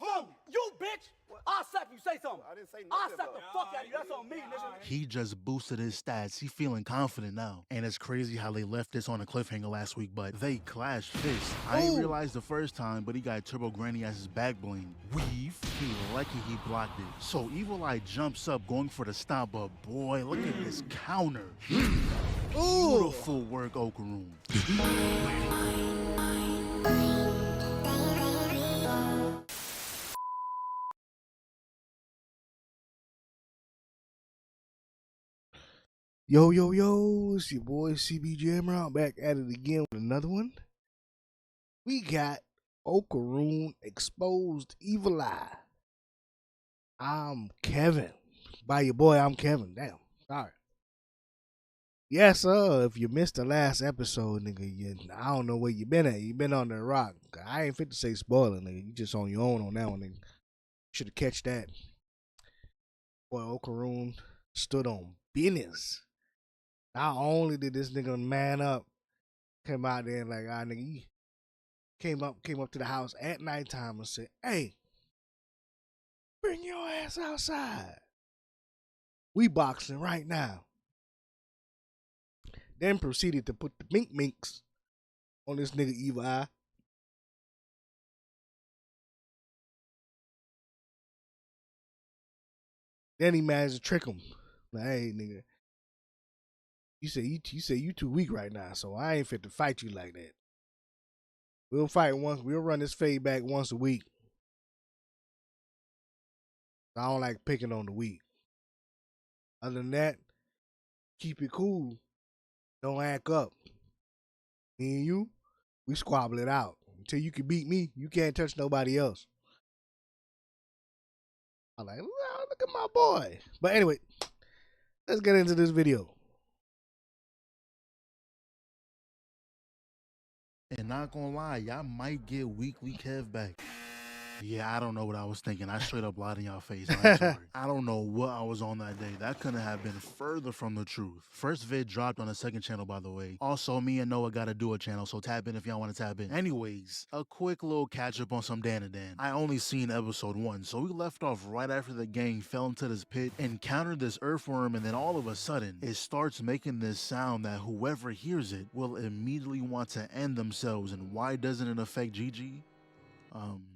Boom! You bitch! I'll slap you. Say something. I didn't say I'll nothing. slap the fuck out of you. That's on me, nigga. He just boosted his stats. He feeling confident now. And it's crazy how they left this on a cliffhanger last week, but they clashed fists. I ain't realized the first time, but he got Turbo Granny as his back bling. Weave. He lucky he blocked it. So Evil Eye jumps up going for the stop, but boy, look at this counter. Beautiful work, Okarun. Yo, yo, yo, it's your boy CB Jammer. I'm back at it again with another one. We got Okarun exposed Evil Eye. I'm Kevin. By your boy, I'm Kevin. Damn, sorry. Yes, if you missed the last episode, nigga, I don't know where you been at. You been on the rock. I ain't fit to say spoiler, nigga. You just on your own on that one, nigga. Should have catch that. Boy, Okarun stood on business. Not only did this nigga man up, came out there and like, nigga, he came up to the house at nighttime and said, "Hey, bring your ass outside. We boxing right now." Then proceeded to put the minks on this nigga Evil Eye. Then he managed to trick him. Like, "Hey, nigga, you say you too weak right now, so I ain't fit to fight you like that. We'll fight once. We'll run this fade back once a week. I don't like picking on the weak. Other than that, keep it cool. Don't act up. Me and you, we squabble it out. Until you can beat me, you can't touch nobody else." I'm like, "Well, look at my boy." But anyway, let's get into this video. And not gonna lie, y'all might get weekly Kev back. Yeah, I don't know what I was thinking. I straight up lied in y'all face. I'm sorry. I don't know what I was on that day. That couldn't have been further from the truth. First vid dropped on the second channel, by the way. Also, me and Noah got to do a channel, so tap in if y'all want to tap in. Anyways, a quick little catch up on some Dan and Dan. I only seen episode 1, so we left off right after the gang fell into this pit, encountered this earthworm, and then all of a sudden, it starts making this sound that whoever hears it will immediately want to end themselves. And why doesn't it affect Gigi?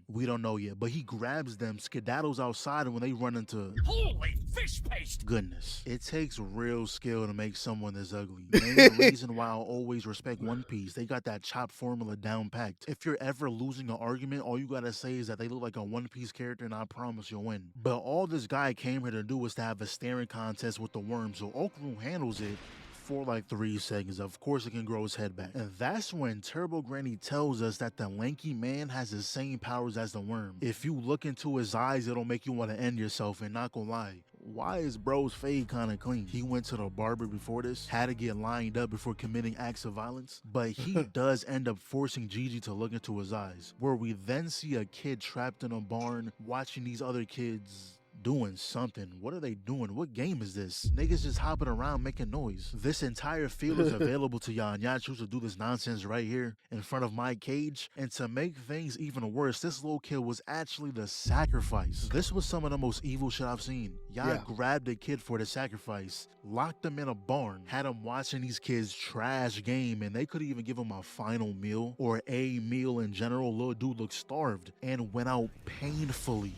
We don't know yet, but he grabs them, skedaddles outside, and when they run into holy fish paste, goodness, it takes real skill to make someone this ugly. Main reason why I'll always respect One Piece, they got that chop formula down packed. If you're ever losing an argument, all you gotta say is that they look like a One Piece character, and I promise you'll win. But all this guy came here to do was to have a staring contest with the worm, so Okarun handles it for like 3 seconds. Of course it can grow his head back. And that's when Turbo Granny tells us that the lanky man has the same powers as the worm. If you look into his eyes, it'll make you want to end yourself. And not gonna lie, why is bro's fade kind of clean? He went to the barber before this, had to get lined up before committing acts of violence, but he does end up forcing Gigi to look into his eyes, where we then see a kid trapped in a barn watching these other kids doing something. What are they doing? What game is this? Niggas just hopping around making noise. This entire field is available to y'all, and y'all choose to do this nonsense right here in front of my cage. And to make things even worse, this little kid was actually the sacrifice. This was some of the most evil shit I've seen. Y'all grabbed a kid for the sacrifice, locked him in a barn, had him watching these kids trash game, and they could even give him a final meal or a meal in general. Little dude looked starved and went out painfully.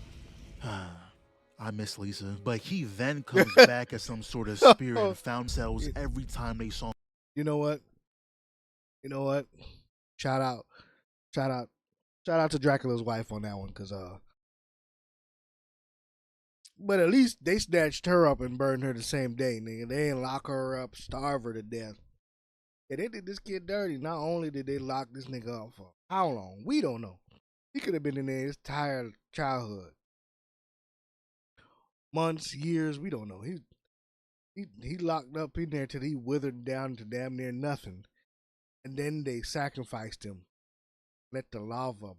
I miss Lisa. But he then comes back as some sort of spirit and found themselves every time they saw him. You know what? Shout out to Dracula's wife on that one, cause but at least they snatched her up and burned her the same day, nigga. They didn't lock her up, starve her to death. Yeah, they did this kid dirty. Not only did they lock this nigga up for how long, we don't know. He could have been in there his entire childhood. Months, years, we don't know. He locked up in there till he withered down to damn near nothing. And then they sacrificed him. Let the lava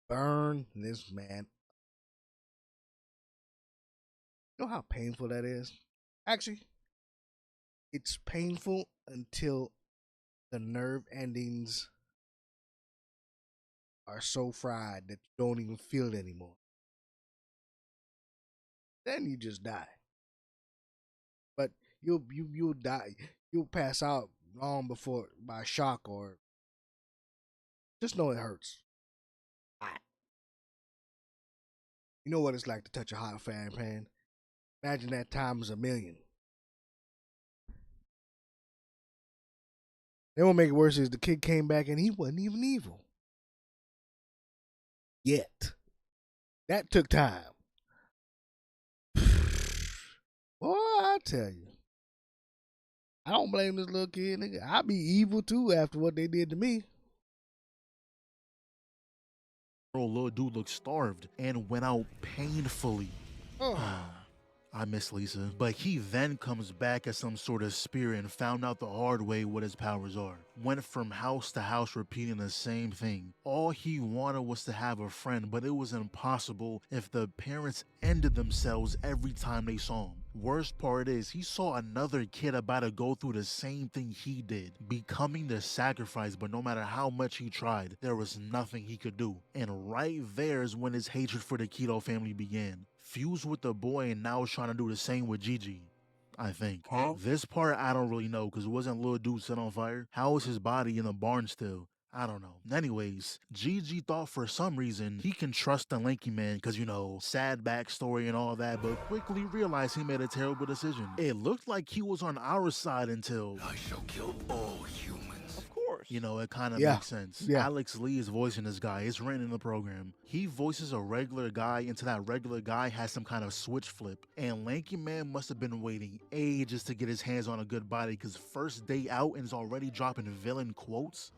burn this man. You know how painful that is? Actually, it's painful until the nerve endings are so fried that you don't even feel it anymore. then you just die. But you'll die. You'll pass out long before by shock or just know it hurts. You know what it's like to touch a hot frying pan. Imagine that times a million. Then what make it worse is the kid came back and he wasn't even evil. Yet. That took time. Boy, I tell you. I don't blame this little kid, nigga. I'd be evil too after what they did to me. Little dude looked starved and went out painfully. Oh. I miss Lisa. But he then comes back as some sort of spirit and found out the hard way what his powers are. Went from house to house repeating the same thing. All he wanted was to have a friend, but it was impossible if the parents ended themselves every time they saw him. Worst part is, he saw another kid about to go through the same thing he did, becoming the sacrifice, but no matter how much he tried, there was nothing he could do. And right there is when his hatred for the Keto family began. Fused with the boy and now is trying to do the same with Gigi, I think. This part I don't really know because it wasn't little dude set on fire. How is his body in the barn still? I don't know. Anyways, Gigi thought for some reason he can trust the lanky man because, you know, sad backstory and all that, but quickly realized he made a terrible decision. It looked like he was on our side until... I shall kill all humans. Of course. You know, it kind of Yeah. makes sense. Yeah. Alex Lee is voicing this guy. It's written in the program. He voices a regular guy until that regular guy has some kind of switch flip. And Lanky Man must have been waiting ages to get his hands on a good body because first day out and is already dropping villain quotes.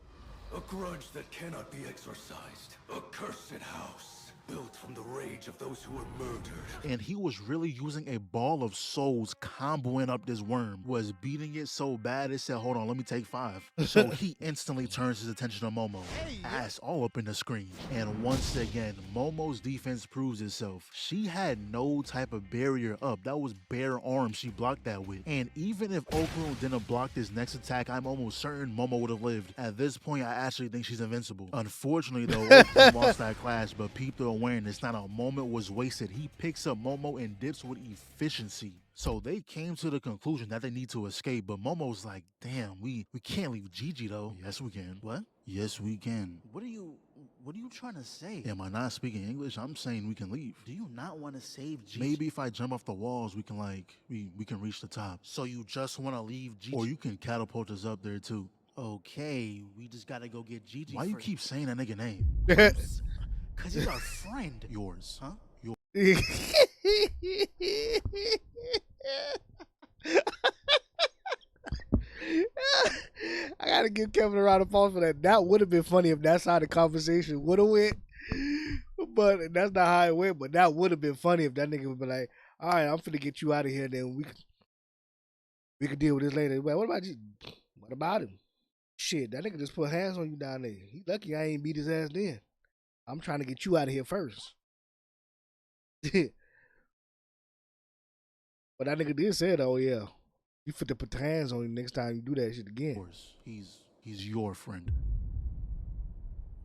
A grudge that cannot be exorcised. A cursed house. Built from the rage of those who were murdered. And he was really using a ball of souls comboing up this worm. Was beating it so bad it said, hold on, let me take 5. So he instantly turns his attention to Momo. Ass all up in the screen. And once again, Momo's defense proves itself. She had no type of barrier up. That was bare arms she blocked that with. And even if Okarun didn't block this next attack, I'm almost certain Momo would have lived. At this point, I actually think she's invincible. Unfortunately though, Okarun lost that clash, but peep the awareness, not a moment was wasted. He picks up Momo and dips with efficiency. So they came to the conclusion that they need to escape, but Momo's like, damn, we can't leave Gigi though. Yes, we can. What? Yes, we can. What are you trying to say? Am I not speaking English? I'm saying we can leave. Do you not want to save Gigi? Maybe if I jump off the walls, we can we can reach the top. So you just want to leave Gigi? Or you can catapult us up there too. Okay, we just gotta go get Gigi. Why you keep saying that nigga name? Cause he's our friend. Yours, huh? I gotta give Kevin a round of applause for that. That would have been funny if that's how the conversation would have went. But that's not how it went. But that would have been funny if that nigga would be like, all right, I'm finna get you out of here, then we could deal with this later. Well, what about you? What about him? Shit, that nigga just put hands on you down there. He lucky I ain't beat his ass then. I'm trying to get you out of here first. But that nigga did say, oh yeah, you fit to put the hands on you next time you do that shit again. Of course, he's your friend.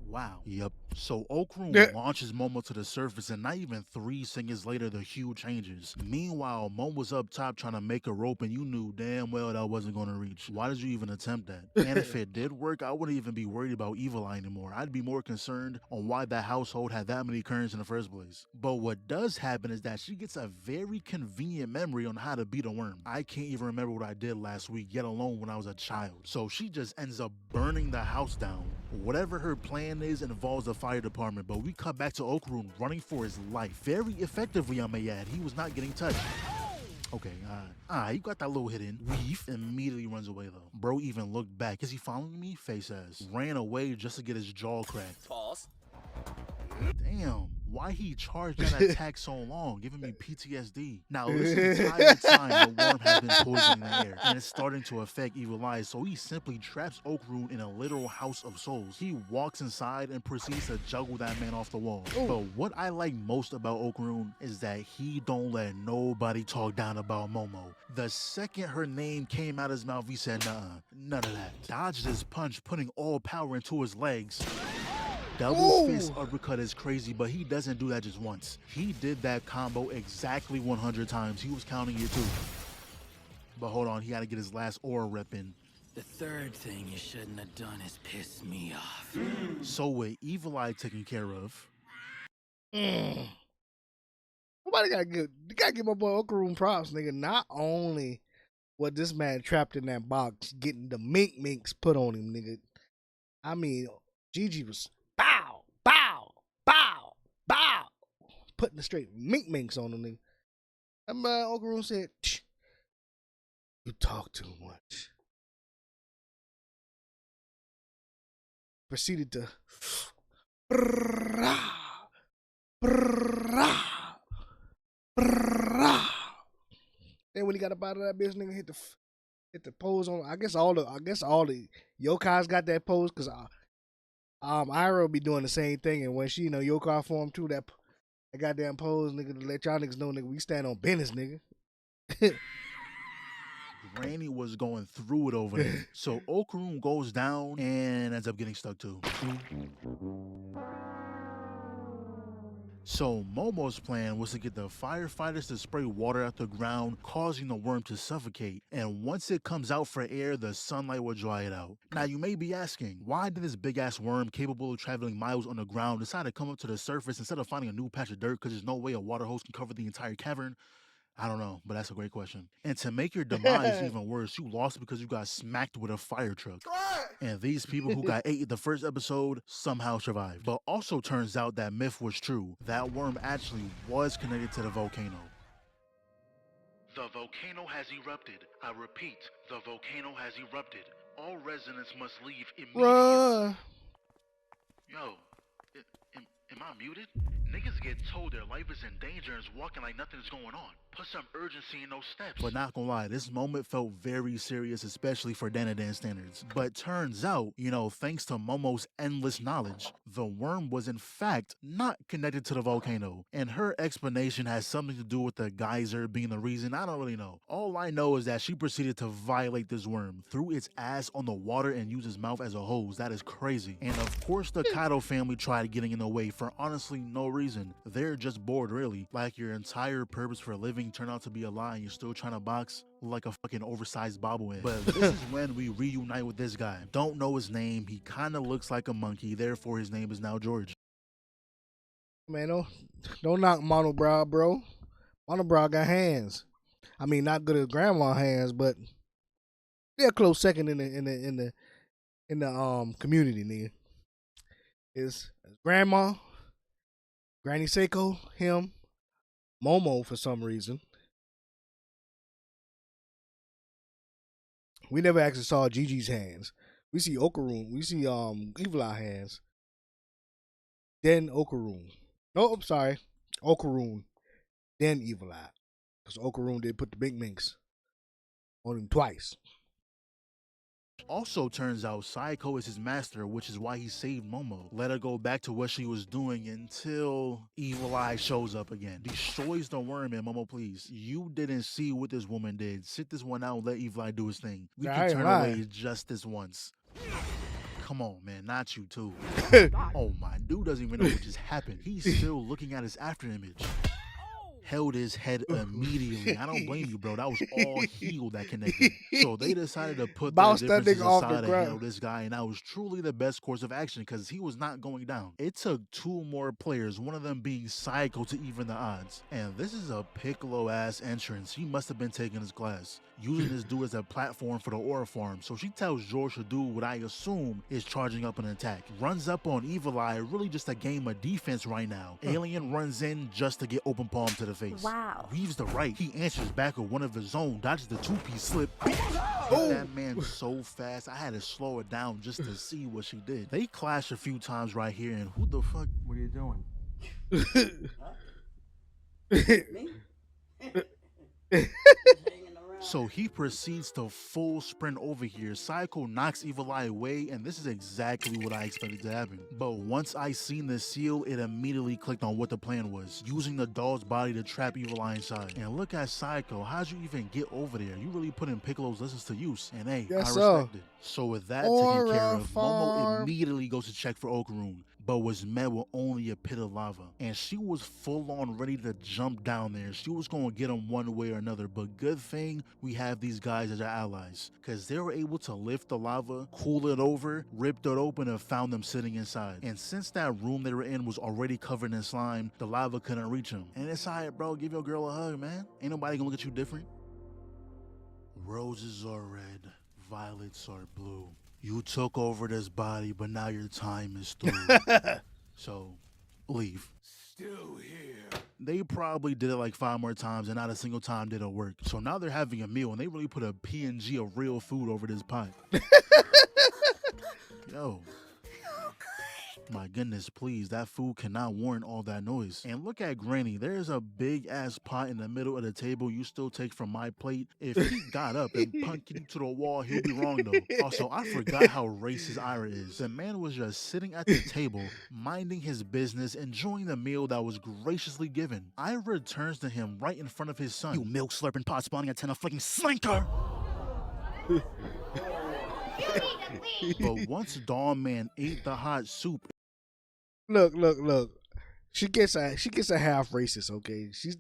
Wow. Yep. So Okarun launches Momo to the surface, and not even 3 seconds later, the hue changes. Meanwhile, Momo's up top trying to make a rope, and you knew damn well that wasn't going to reach. Why did you even attempt that? And if it did work, I wouldn't even be worried about Evil Eye anymore. I'd be more concerned on why that household had that many currents in the first place. But what does happen is that she gets a very convenient memory on how to beat a worm. I can't even remember what I did last week, yet alone when I was a child. So she just ends up burning the house down. Whatever her plan is involves the fire department, but we cut back to Okarun running for his life. Very effectively, I may add. He was not getting touched. Okay, you got that little hit in. Weef immediately runs away though. Bro even looked back. Is he following me? Face ass. Ran away just to get his jaw cracked. Pause. Damn. Why he charged that attack so long, giving me PTSD. Now, this entire time, the worm has been poisoning the air, and it's starting to affect Evil Eye, so he simply traps Okarun in a literal house of souls. He walks inside and proceeds to juggle that man off the wall. Ooh. But what I like most about Okarun is that he don't let nobody talk down about Momo. The second her name came out his mouth, he said, nuh-uh, none of that. Dodged his punch, putting all power into his legs. Devil's Fist Ooh. uppercut is crazy, but he doesn't do that just once. He did that combo exactly 100 times. He was counting it too. But hold on, he had to get his last aura rep in. The third thing you shouldn't have done is piss me off. So with Evil Eye taken care of, Nobody gotta give my boy Okarun props, nigga. Not only was this man trapped in that box getting the minks put on him, nigga. I mean, Gigi was bow, bow, bow, bow, putting the straight minks on him, nigga. That man Okarun said, "You talk too much." Proceeded to then when he got up out of that bitch, nigga hit the pose on. I guess all the yokais got that pose because Ira will be doing the same thing, and when she yokai form too, that goddamn pose, nigga, to let y'all niggas know, nigga, we stand on business, nigga. Granny was going through it over there. So Okarun goes down and ends up getting stuck too. So Momo's plan was to get the firefighters to spray water out the ground, causing the worm to suffocate. And once it comes out for air, the sunlight will dry it out. Now you may be asking, why did this big ass worm capable of traveling miles on the ground decide to come up to the surface instead of finding a new patch of dirt because there's no way a water hose can cover the entire cavern? I don't know, but that's a great question. And to make your demise even worse, you lost because you got smacked with a fire truck. And these people who got ate in the first episode somehow survived. But also turns out that myth was true. That worm actually was connected to the volcano. The volcano has erupted. I repeat, the volcano has erupted. All residents must leave immediately. Bruh. Yo, am I muted? Niggas get told their life is in danger and is walking like nothing's going on. Put some urgency in those steps. But not gonna lie, this moment felt very serious, especially for Danadan standards. But turns out, thanks to Momo's endless knowledge, the worm was in fact not connected to the volcano. And her explanation has something to do with the geyser being the reason. I don't really know. All I know is that she proceeded to violate this worm, threw its ass on the water and used its mouth as a hose. That is crazy. And of course the Kato family tried getting in the way for honestly no reason. They're just bored, really. Like your entire purpose for living turned out to be a lie and you're still trying to box like a fucking oversized bobblehead. But this is when we reunite with this guy. Don't know his name. He kind of looks like a monkey, therefore his name is now George. Man, don't knock Monobrow, bro. Monobrow got hands. I mean, not good as grandma hands, but they're a close second in the community, nigga. Is grandma, Granny Seiko, him, Momo for some reason. We never actually saw Gigi's hands. We see Okarun. We see Evil Eye hands. Then Okarun. No, I'm sorry. Okarun. Then Evil Eye. Because Okarun did put the big minks on him twice. Also turns out Saiko is his master, which is why he saved Momo. Let her go back to what she was doing until Evil Eye shows up again. Destroys the worm, and Momo, please. You didn't see what this woman did. Sit this one out and let Evil Eye do his thing. We can turn away just this once. Come on, man, not you too. Oh my, dude doesn't even know what just happened. He's still looking at his after image. Held his head immediately. I don't blame you, bro. That was all heel that connected. So they decided to put their differences aside and handle this guy, and that was truly the best course of action because he was not going down. It took two more players, one of them being Saiko, to even the odds. And this is a Piccolo-ass entrance. He must have been taking his class, using this dude as a platform for the aura farm. So she tells George to do what I assume is charging up an attack. Runs up on Evil Eye, really just a game of defense right now. Alien runs in just to get open palm to the face. Wow. Weaves the right. He answers back with one of his own, dodges the two-piece slip. That man so fast, I had to slow it down just to see what she did. They clash a few times right here, and who the fuck? What are you doing? Me? So he proceeds to full sprint over here. Saiko knocks Evil Eye away, and this is exactly what I expected to happen. But once I seen the seal, it immediately clicked on what the plan was. Using the doll's body to trap Evil Eye inside. And look at Saiko. How'd you even get over there? You really putting Piccolo's lessons to use. And hey, I respect it. So with that taken care of, Momo immediately goes to check for Okarun. but was met with only a pit of lava. And she was full on ready to jump down there. She was going to get him one way or another, but good thing we have these guys as our allies, because they were able to lift the lava, cool it over, ripped it open, and found them sitting inside. And since that room they were in was already covered in slime, the lava couldn't reach them. And it's alright, bro, give your girl a hug, man. Ain't nobody gonna look at you different. Roses are red, violets are blue. You took over this body, but now your time is through. So, leave. Still here. They probably did it like 5 more times and not a single time did it work. So now they're having a meal and they really put a PNG of real food over this pot. Yo. My goodness, please, that food cannot warrant all that noise. And look at Granny, there's a big ass pot in the middle of the table you still take from my plate. If he got up and punked you to the wall, he'll be wrong though. Also, I forgot how racist Ira is. The man was just sitting at the table, minding his business, enjoying the meal that was graciously given. Ira turns to him right in front of his son. You milk slurping pot spawning antenna flicking slinker! But once Dawn Man ate the hot soup, Look. She gets a half racist, okay? She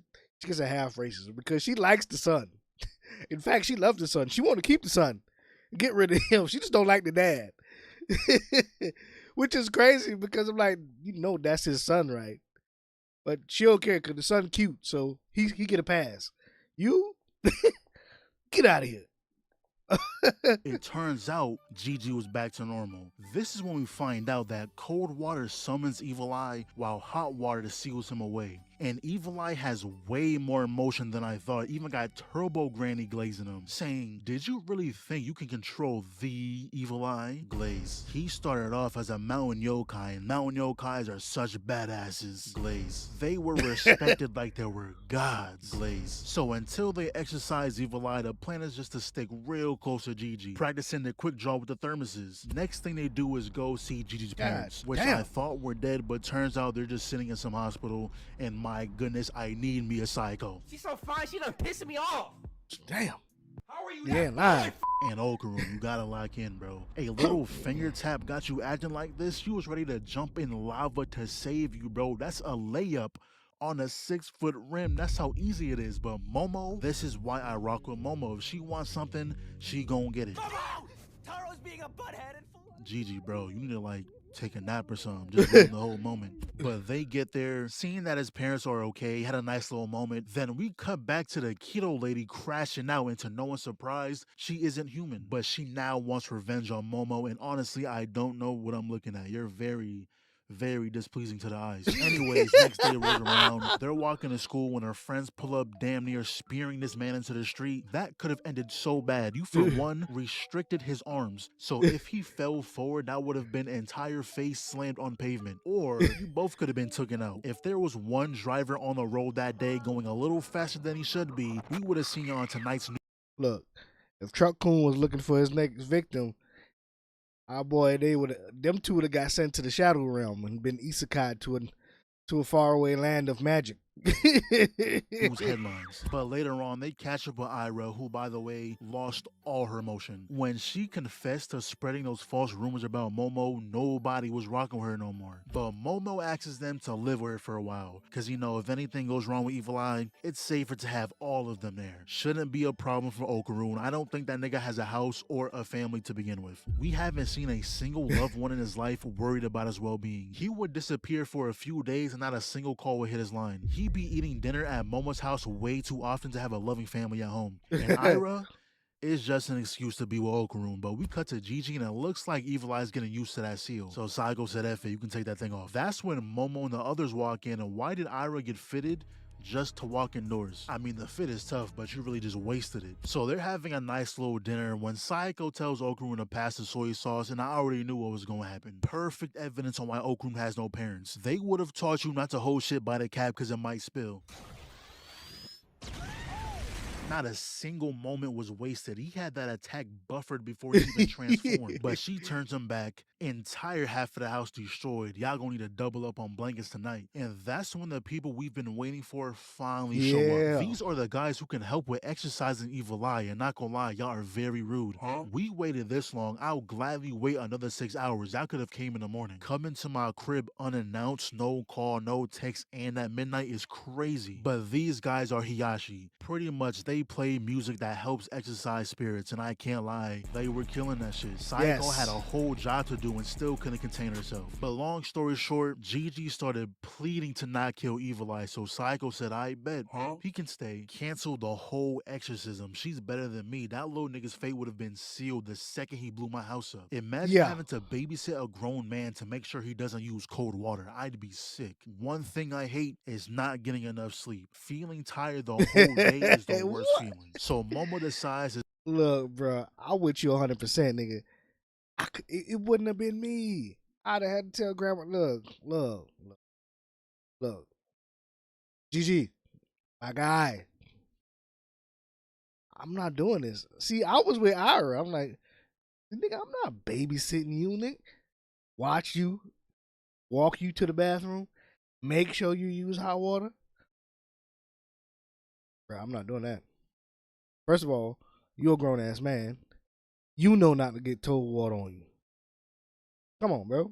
gets a half racist because she likes the son. In fact, she loves the son. She want to keep the son, get rid of him. She just don't like the dad, which is crazy because I'm like, that's his son, right? But she don't care because the son cute, so he get a pass. You get out of here. it turns out Gigi was back to normal. This is when we find out that cold water summons Evil Eye while hot water seals him away. And Evil Eye has way more emotion than I thought, even got Turbo Granny glazing him, saying, did you really think you can control the Evil Eye? Glaze. He started off as a mountain yokai, and mountain yokais are such badasses. Glaze. They were respected like they were gods. Glaze. So until they exercise Evil Eye, the plan is just to stick real close to Gigi, practicing the quick draw with the thermoses. Next thing they do is go see Gigi's parents, which I thought were dead, but turns out they're just sitting in some hospital, and my goodness, I need me a psycho. She's so fine, she done pissing me off. Damn. How are you Yeah, that lying. And Okarun, you gotta lock in, bro. A little finger tap got you acting like this. You was ready to jump in lava to save you, bro. That's a layup on a 6-foot rim. That's how easy it is. But Momo, this is why I rock with Momo. If she wants something, she gon' get it. Momo! Taro's being a butthead and Gigi, bro, you need to like take a nap or something, just live the whole moment. But they get there, seeing that his parents are okay, had a nice little moment. Then we cut back to the keto lady crashing out, and to no one's surprise, she isn't human. But she now wants revenge on Momo, and honestly, I don't know what I'm looking at. You're very displeasing to the eyes. Anyways, next day rolls around. They're walking to school when her friends pull up damn near spearing this man into the street. That could have ended so bad. You, for one, restricted his arms. So if he fell forward, that would have been entire face slammed on pavement. Or you both could have been taken out. If there was one driver on the road that day going a little faster than he should be, we would have seen you on tonight's news. Look, if Truck Coon was looking for his next victim, our boy, them two would have got sent to the Shadow Realm and been isekai to a faraway land of magic. News headlines. But later on, they catch up with Ira, who, by the way, lost all her emotion. When she confessed to spreading those false rumors about Momo, nobody was rocking with her no more. But Momo asks them to live with her for a while, because, if anything goes wrong with Evil Eye, it's safer to have all of them there. Shouldn't be a problem for Okarun. I don't think that nigga has a house or a family to begin with. We haven't seen a single loved one in his life worried about his well-being. He would disappear for a few days and not a single call would hit his line. He be eating dinner at Momo's house way too often to have a loving family at home. And Ira is just an excuse to be with Okarun. But we cut to Gigi and it looks like Evil Eye's getting used to that seal. So Saigo said, F it, you can take that thing off. That's when Momo and the others walk in, and why did Ira get fitted? Just to walk indoors. I mean, the fit is tough, but you really just wasted it. So they're having a nice little dinner when Saiko tells Okarun to pass the soy sauce, and I already knew what was going to happen. Perfect evidence on why Okarun has no parents. They would have taught you not to hold shit by the cap because it might spill. Not a single moment was wasted. He had that attack buffered before he even transformed. But she turns him back, entire half of the house destroyed. Y'all gonna need to double up on blankets tonight. And that's when the people we've been waiting for finally show up. Yeah. These are the guys who can help with exercising Evil Eye, and not gonna lie, y'all are very rude. We waited this long, I'll gladly wait another 6 hours. Y'all could have came in the morning. Coming to my crib unannounced, no call, no text, and at midnight is crazy. But these guys are Hiyashi. Pretty much they play music that helps exercise spirits, and I can't lie, they were killing that shit. Saiko had a whole job to do and still couldn't contain herself. But long story short, Gigi started pleading to not kill Evil Eye, so Saiko said, I bet he can stay. Cancel the whole exorcism. She's better than me. That little nigga's fate would have been sealed the second he blew my house up. Imagine having to babysit a grown man to make sure he doesn't use cold water. I'd be sick. One thing I hate is not getting enough sleep. Feeling tired the whole day is the worst feeling. So Momo decides to look, bro, I'm with you 100%, nigga. It wouldn't have been me. I'd have had to tell grandma, look. Gigi, my guy, I'm not doing this. See, I was with Ira. I'm like, nigga, I'm not babysitting you, nigga. Watch you, walk you to the bathroom, make sure you use hot water. Bro, I'm not doing that. First of all, you're a grown-ass man. You know not to get cold water on you. Come on, bro.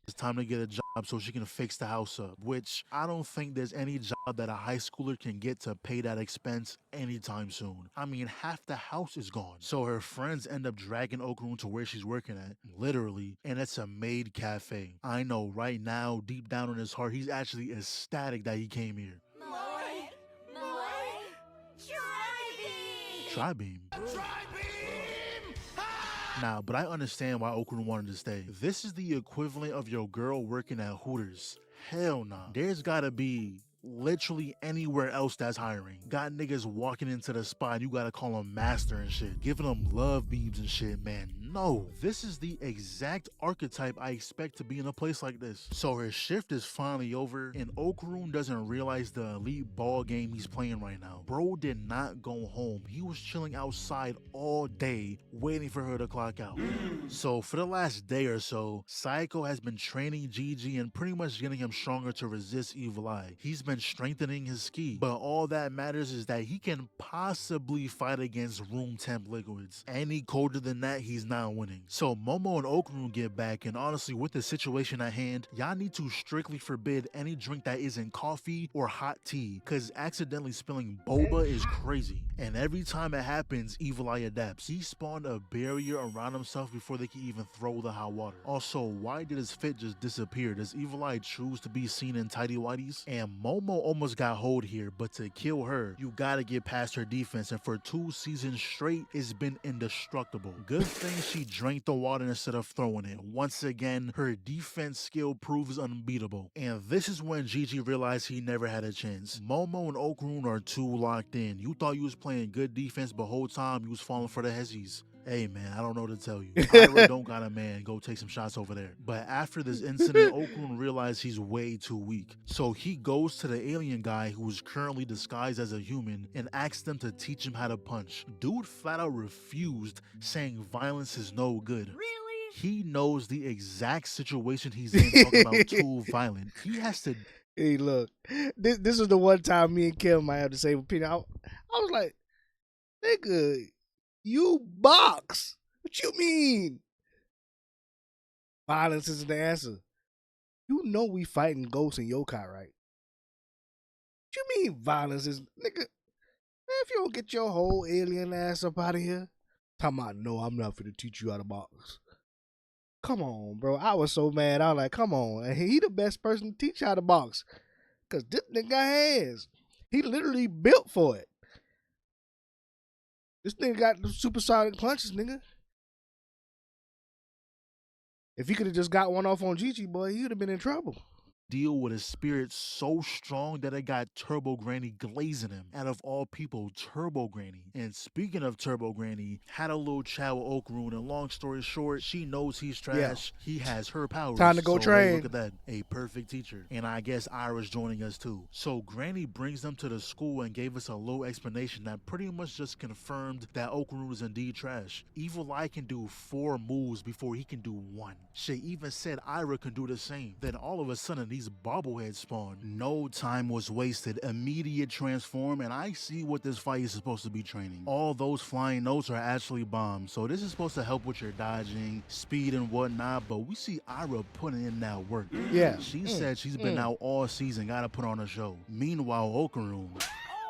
it's time to get a job so she can fix the house up, which I don't think there's any job that a high schooler can get to pay that expense anytime soon. I mean, half the house is gone. So her friends end up dragging Okarun to where she's working at, literally, and it's a maid cafe. I know right now, deep down in his heart, he's actually ecstatic that he came here. Tri-beam. Nah, but I understand why Okarun wanted to stay. This is the equivalent of your girl working at Hooters. Hell nah. There's gotta be literally anywhere else that's hiring. Got niggas walking into the spot, you gotta call them master and shit. Giving them love beams and shit, man. No. This is the exact archetype I expect to be in a place like this. So her shift is finally over, and Okarun doesn't realize the elite ball game he's playing right now. Bro did not go home. He was chilling outside all day, waiting for her to clock out. So for the last day or so, Saiko has been training Gigi and pretty much getting him stronger to resist Evil Eye. He's been strengthening his ski, but all that matters is that he can possibly fight against room temp liquids. Any colder than that, he's not winning. So Momo and Okarun get back, and honestly, with the situation at hand, y'all need to strictly forbid any drink that isn't coffee or hot tea, cause accidentally spilling boba is crazy. And every time it happens, Evil Eye adapts. He spawned a barrier around himself before they can even throw the hot water. Also, why did his fit just disappear? Does Evil Eye choose to be seen in tidy whities? And Momo almost got hold here, but to kill her, you gotta get past her defense, and for 2 seasons straight, it's been indestructible. Good thing she drank the water instead of throwing it. Once again, her defense skill proves unbeatable. And this is when Gigi realized he never had a chance. Momo and Okarun are too locked in. You thought you was playing good defense, but whole time you was falling for the hezzies. Hey man, I don't know what to tell you. Ira don't got a man, go take some shots over there. But after this incident, Okarun realized he's way too weak. So he goes to the alien guy who is currently disguised as a human and asks them to teach him how to punch. Dude flat out refused, saying violence is no good. Really? He knows the exact situation he's in, talking about too violent. He has to... Hey, look, this is the one time me and Kim might have the same opinion. I was like, nigga, you box. What you mean? Violence isn't the answer. You know we fighting ghosts and yokai, right? What you mean violence is, nigga? Man, if you don't get your whole alien ass up out of here, talking about, no, I'm not finna teach you how to box. Come on, bro. I was so mad. I was like, come on. And he the best person to teach how to box. Because this nigga got hands. He literally built for it. This nigga got the supersonic punches, nigga. If he could have just got one off on Gigi, boy, he would have been in trouble. deal with a spirit so strong that it got Turbo Granny glazing him. Out of all people, Turbo Granny. And speaking of Turbo Granny, had a little chat with Okarun, and long story short, she knows he's trash. He has her powers. Time to go so hey, train. look at that. A perfect teacher. And I guess Ira's joining us too. So Granny brings them to the school and gave us a little explanation that pretty much just confirmed that Okarun is indeed trash. Evil Eye can do 4 moves before he can do 1. She even said Ira can do the same. Then all of a sudden, these bobbleheads spawn. No time was wasted. Immediate transform, and I see what this fight is supposed to be training. All those flying notes are actually bombs, so this is supposed to help with your dodging, speed, and whatnot, but we see Ira putting in that work. Yeah. She said she's been out all season, gotta put on a show. Meanwhile, Okarun,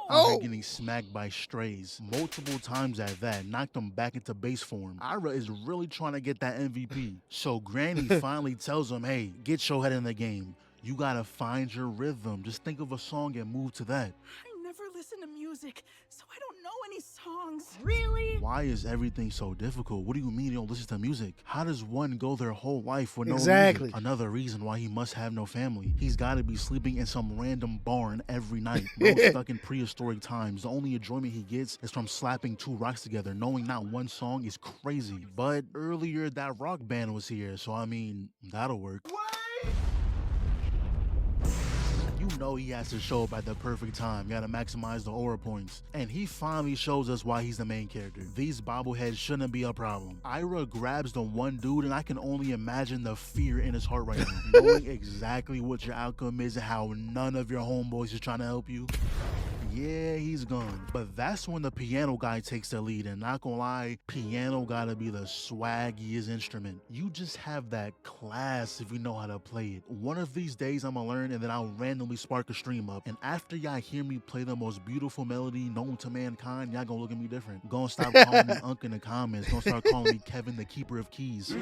Oh. getting smacked by strays multiple times at that, knocked him back into base form. Ira is really trying to get that MVP. So Granny finally tells him, hey, get your head in the game. You gotta find your rhythm. Just think of a song and move to that. I never listen to music, so I don't know any songs. Really? Why is everything so difficult? What do you mean you don't listen to music? How does one go their whole life with no Exactly. music? Another reason why he must have no family. He's got to be sleeping in some random barn every night. Bro, stuck in prehistoric times. The only enjoyment he gets is from slapping 2 rocks together. Knowing not one song is crazy. But earlier that rock band was here, so I mean, that'll work. You know he has to show up at the perfect time. Gotta maximize the aura points. And he finally shows us why he's the main character. These bobbleheads shouldn't be a problem. Ira grabs the one dude, and I can only imagine the fear in his heart right now. Knowing exactly what your outcome is and how none of your homeboys is trying to help you. Yeah, he's gone. But that's when the piano guy takes the lead, and not gonna lie, piano gotta be the swaggiest instrument. You just have that class if you know how to play it. One of these days I'ma learn, and then I'll randomly spark a stream up. And after y'all hear me play the most beautiful melody known to mankind, y'all gonna look at me different. Gonna stop calling me Unc in the comments. Gonna start calling me Kevin the Keeper of Keys.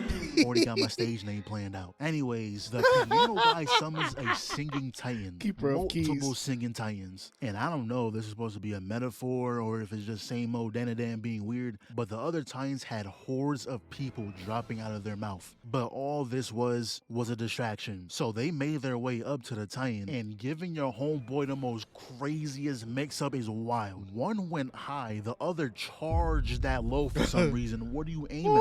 Already got my stage name planned out. Anyways, the piano guy summons a singing titan. Keeper of Keys. Multiple singing titans. And I don't know if this is supposed to be a metaphor or if it's just same old Dan being weird, but the other titans had hordes of people dropping out of their mouth. But all this was a distraction. So they made their way up to the titan, and giving your homeboy the most craziest mix-up is wild. One went high, the other charged that low for some reason. What are you aiming at?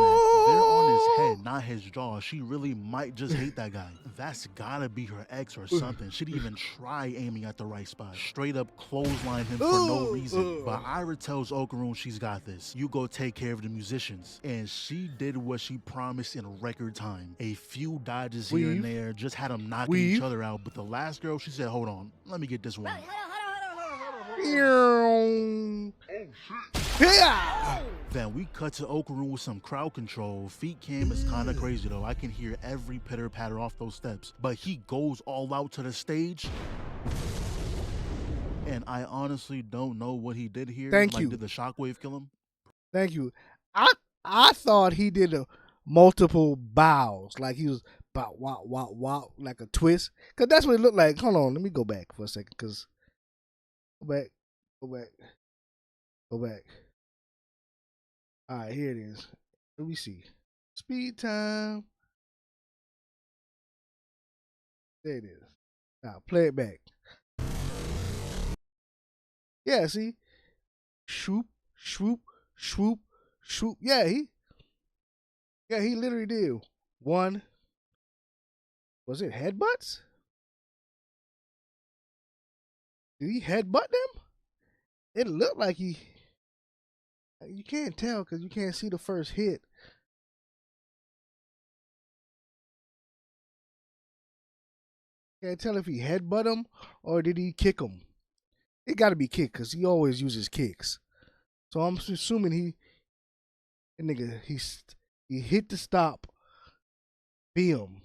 They're on his head, not his jaw. She really might just hate that guy. That's gotta be her ex or something. She'd even try aiming at the right spot. Straight up clothesline him for no reason. But Ira tells Okarun she's got this. You go take care of the musicians. And she did what she promised in record time. A few dodges here and there, just had them knocking each other out. But the last girl, she said, hold on, let me get this one. Then we cut to Okarun with some crowd control. Feet cam is kind of crazy though. I can hear every pitter patter off those steps. But he goes all out to the stage. And I honestly don't know what he did here. Thank you. Did the shockwave kill him? Thank you. I thought he did a multiple bows, like he was bow, wow, wow, wow, like a twist. Cause that's what it looked like. Hold on, let me go back for a second. Cause go back. All right, here it is. Let me see. Speed time. There it is. Now play it back. Yeah, see? Swoop, swoop, swoop, swoop. Yeah, he literally did one. Was it headbutts? Did he headbutt them? It looked like he. You can't tell because you can't see the first hit. Can't tell if he headbutt him or did he kick him. It got to be kick because he always uses kicks. So I'm assuming he hit the stop. Beam.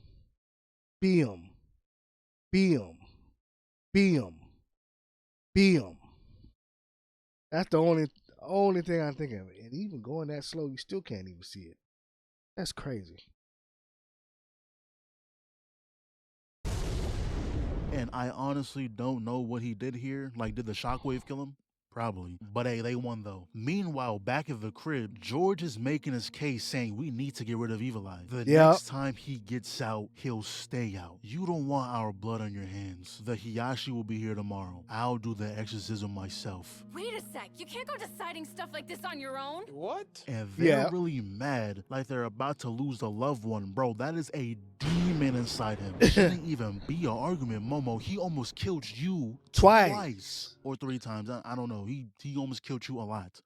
That's the only thing I'm thinking of. And even going that slow, you still can't even see it. That's crazy. And I honestly don't know what he did here. Like, did the shockwave kill him? Probably. But hey, they won though. Meanwhile, back at the crib, George is making his case saying we need to get rid of Evil Eye. The Yeah. next time he gets out, he'll stay out. You don't want our blood on your hands. The Hiyashi will be here tomorrow. I'll do the exorcism myself. Wait a sec, you can't go deciding stuff like this on your own. What? And they're Yeah. really mad, like they're about to lose a loved one. Bro, that is a demon inside him. It shouldn't even be an argument, Momo. He almost killed you Twice. or 3 times. I don't know. He almost killed you a lot.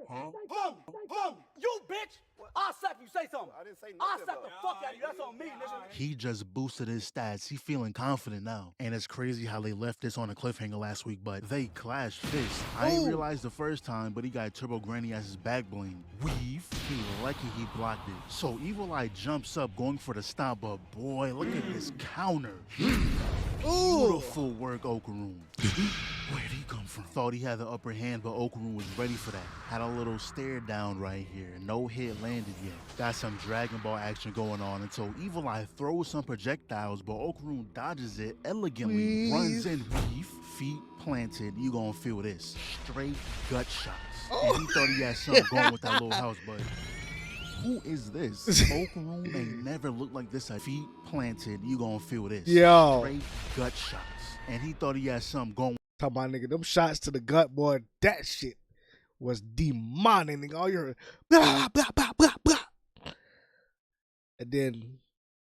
Boom! You bitch! I'll slap you, say something. I didn't say nothing. I'll slap the fuck out of you. That's on me, nigga. He just boosted his stats. He feeling confident now. And it's crazy how they left this on a cliffhanger last week, but they clashed fists. I didn't realize the first time, but he got Turbo Granny as his back bling. Weave. He lucky he blocked it. So Evil Eye jumps up going for the stop, but boy, look at this counter. Beautiful work, Okarun. Where'd he come from? Thought he had the upper hand, but Okarun was ready for that. Had a little stare down right here. No hit landed yet. Got some Dragon Ball action going on until Evil Eye throws some projectiles, but Okarun dodges it elegantly. Runs in, weave, feet planted. You gonna feel this. Straight gut shots. And he thought he had something going with that little house, but who is this? Okarun ain't never looked like this. Feet planted. You gonna feel this. Yo. Straight gut shots. And he thought he had something going. Talk about, nigga, them shots to the gut, boy, that shit was demonic, nigga. All your blah, blah, blah, blah, blah. And then,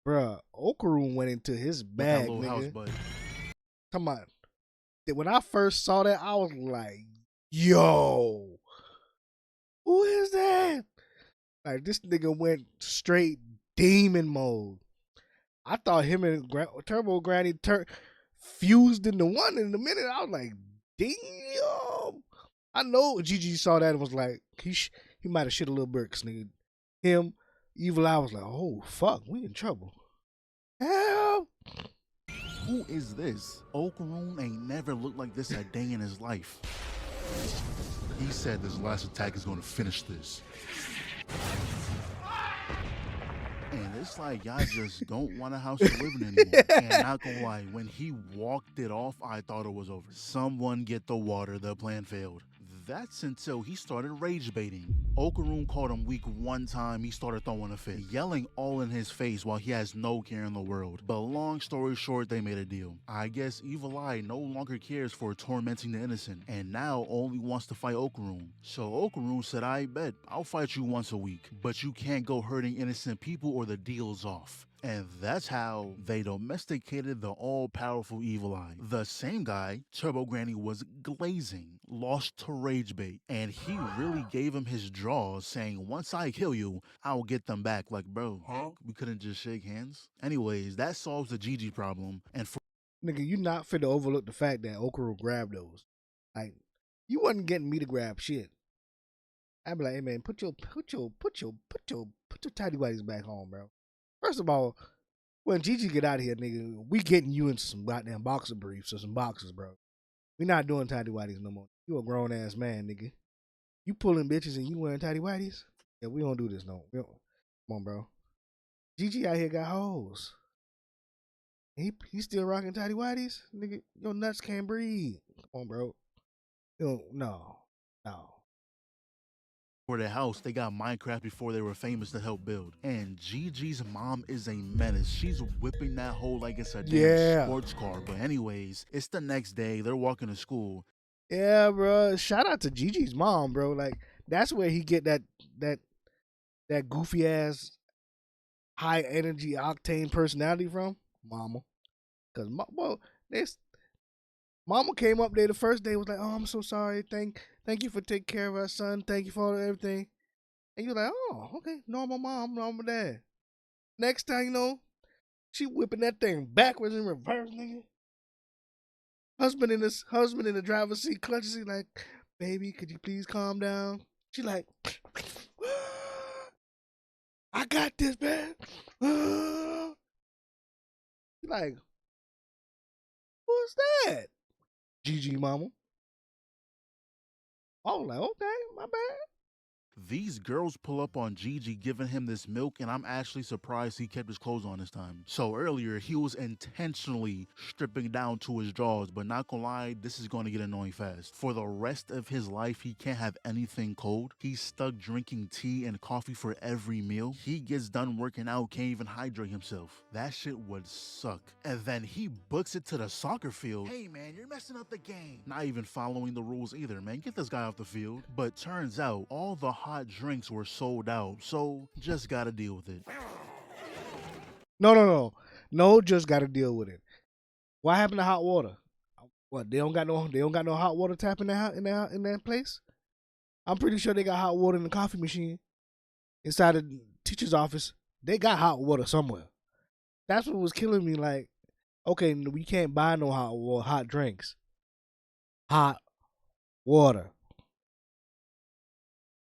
bruh, Okarun went into his bag, that little nigga. house, but Come on. When I first saw that, I was like, yo, who is that? Like, this nigga went straight demon mode. I thought him and Turbo Granny fused into one in a minute. I was like, damn. I know Gigi saw that and was like, he might have shit a little bit, 'cause nigga, him, Evil Eye was like, oh, fuck, we in trouble. Help. who is this? Okarun ain't never looked like this a day in his life. He said this last attack is gonna finish this. And it's like y'all just don't want a house to live in anymore. And not gonna lie, when he walked it off, I thought it was over. Someone get the water, the plan failed. That's until he started rage baiting. Okarun called him weak one time, he started throwing a fit, yelling all in his face while he has no care in the world. But long story short, they made a deal. I guess Evil Eye no longer cares for tormenting the innocent, and now only wants to fight Okarun. So Okarun said, I bet, I'll fight you once a week, but you can't go hurting innocent people or the deal's off. And that's how they domesticated the all-powerful Evil Eye. The same guy Turbo Granny was glazing, lost to rage bait, and he really gave him his draws, saying, once I kill you, I'll get them back. Like, bro, we couldn't just shake hands? Anyways, that solves the Gigi problem, and for Nigga, you not fit to overlook the fact that Okarun grabbed those. Like, you wasn't getting me to grab shit. I'd be like, hey man, put your tidy whities back home, bro. First of all, when Gigi get out of here, nigga, we getting you into some goddamn boxer briefs or some boxers, bro. We not doing tidy whities no more. You a grown ass man, nigga. You pulling bitches and you wearing tidy whities? Yeah, we don't do this no. Come on, bro. Gigi out here got hoes. He still rocking tidy whities? Nigga, your nuts can't breathe. Come on, bro. No. For the house, they got Minecraft before they were famous to help build. And Gigi's mom is a menace. She's whipping that hoe like it's a damn sports car. But anyways, it's the next day. They're walking to school. Yeah, bro. Shout out to Gigi's mom, bro. Like, that's where he get that goofy ass, high energy, octane personality from, mama. Cause mama came up there the first day, was like, "Oh, I'm so sorry. Thank you for taking care of our son. Thank you for everything." And you're like, "Oh, okay, normal mom, normal dad." Next time you know, she whipping that thing backwards in reverse, nigga. Husband in the driver's seat, clutches seat, like, "Baby, could you please calm down?" She like, "I got this, man." She like, "Who's that?" Gigi mama. I was like, okay, my bad. These girls pull up on Gigi giving him this milk, and I'm actually surprised he kept his clothes on this time. So earlier, he was intentionally stripping down to his drawers, but not gonna lie, this is gonna get annoying fast. For the rest of his life, he can't have anything cold. He's stuck drinking tea and coffee for every meal. He gets done working out, can't even hydrate himself. That shit would suck. And then he books it to the soccer field. Hey man, you're messing up the game. Not even following the rules either, man. Get this guy off the field. But turns out, all the hot drinks were sold out, so just gotta deal with it. No, just gotta deal with it. What happened to hot water? What, they don't got no hot water tap in that place? I'm pretty sure they got hot water in the coffee machine inside the teacher's office. They got hot water somewhere. That's what was killing me. Like, okay, we can't buy no hot drinks. Hot water.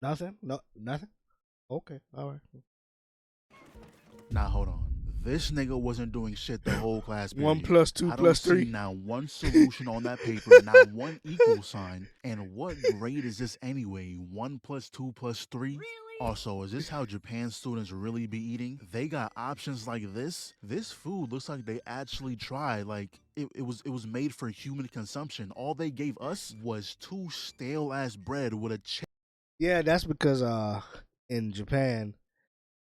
Nothing? No, nothing? Okay, all right. Now hold on. This nigga wasn't doing shit the whole class period. 1 + 2 I + don't 3. see not one solution on that paper, not one equal sign. And what grade is this anyway? 1 + 2 + 3? Really? Also, is this how Japan students really be eating? They got options like this? This food looks like they actually tried. Like, it was made for human consumption. All they gave us was 2 stale-ass bread with a Yeah, that's because in Japan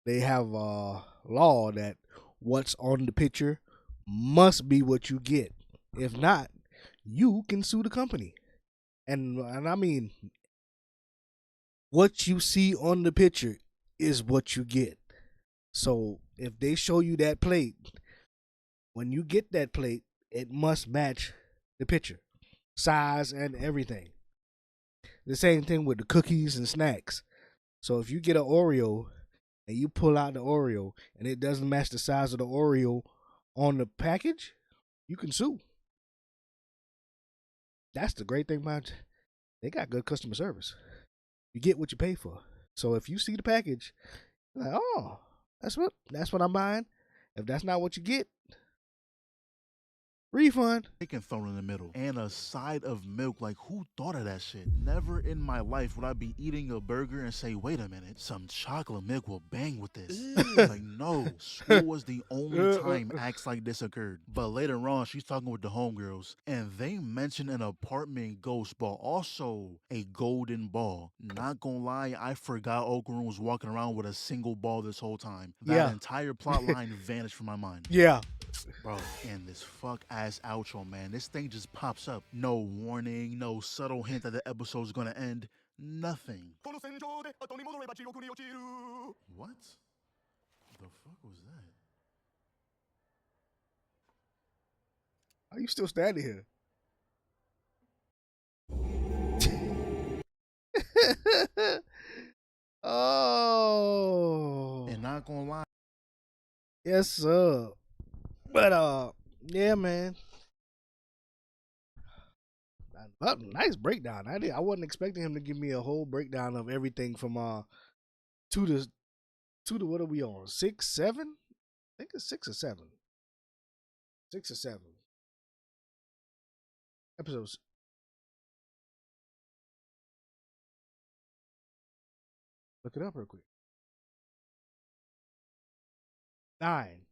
they have a law that what's on the picture must be what you get. If not, you can sue the company. And I mean, what you see on the picture is what you get. So if they show you that plate, when you get that plate, it must match the picture, size and everything. The same thing with the cookies and snacks. So if you get an Oreo and you pull out the Oreo and it doesn't match the size of the Oreo on the package, you can sue. That's the great thing about it. They got good customer service. You get what you pay for. So if you see the package, you're like, oh, that's what I'm buying. If that's not what you get, refund. chicken thrown in the middle and a side of milk. Like, who thought of that shit? Never in my life would I be eating a burger and say, wait a minute, some chocolate milk will bang with this. Like, no, school was the only time acts like this occurred. But later on, she's talking with the homegirls and they mention an apartment ghost ball, also a golden ball. Not gonna lie, I forgot Okarun was walking around with a single ball this whole time. That entire plot line vanished from my mind. Yeah. Bro, and this fuck ass outro, man. This thing just pops up. No warning, no subtle hint that the episode's gonna end. Nothing. What? The fuck was that? Are you still standing here? Oh. And not gonna lie. Yes, sir. But yeah, man. Nice breakdown. I wasn't expecting him to give me a whole breakdown of everything from to the what are we on? 6, 7? I think it's 6 or 7. 6 or 7 episodes. Look it up real quick. 9.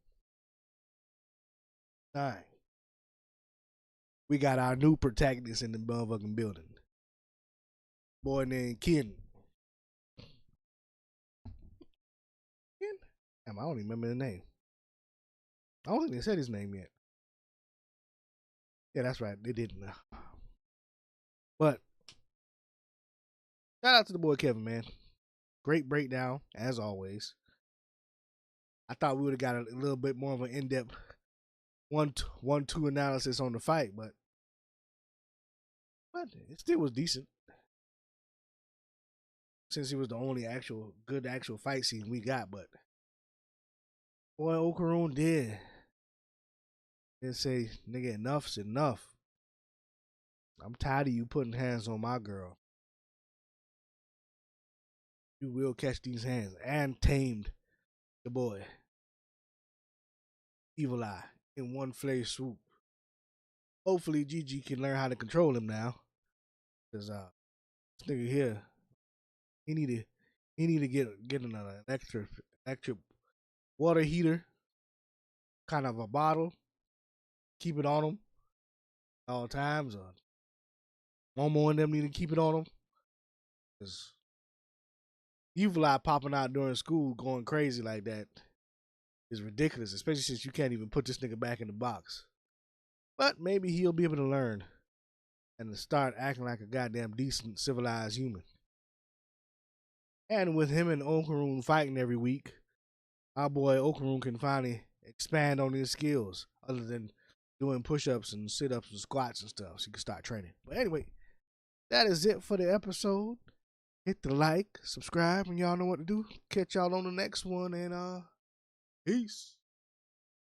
We got our new protagonist in the motherfucking building. Boy named Ken. Damn, I don't even remember the name. I don't think they said his name yet. Yeah, that's right. They didn't. But shout out to the boy Kevin, man. Great breakdown, as always. I thought we would have got a little bit more of an in-depth 1-2 analysis on the fight, but it still was decent. Since it was the only good fight scene we got, but boy, Okarun did say, nigga, enough's enough. I'm tired of you putting hands on my girl. You will catch these hands, and tamed the boy. Evil Eye in one flash swoop. Hopefully Gigi can learn how to control him now. Cause this nigga here, he need He need to get another electric water heater, kind of a bottle. Keep it on him at all times. Or Momo and them need to keep it on him. Cause Evil Eye popping out during school, going crazy like that is ridiculous. Especially since you can't even put this nigga back in the box. But maybe he'll be able to learn and to start acting like a goddamn decent, civilized human. And with him and Okarun fighting every week, our boy Okarun can finally expand on his skills other than doing push-ups and sit-ups and squats and stuff, so he can start training. But anyway, that is it for the episode. Hit the like, subscribe, and y'all know what to do. Catch y'all on the next one, and peace.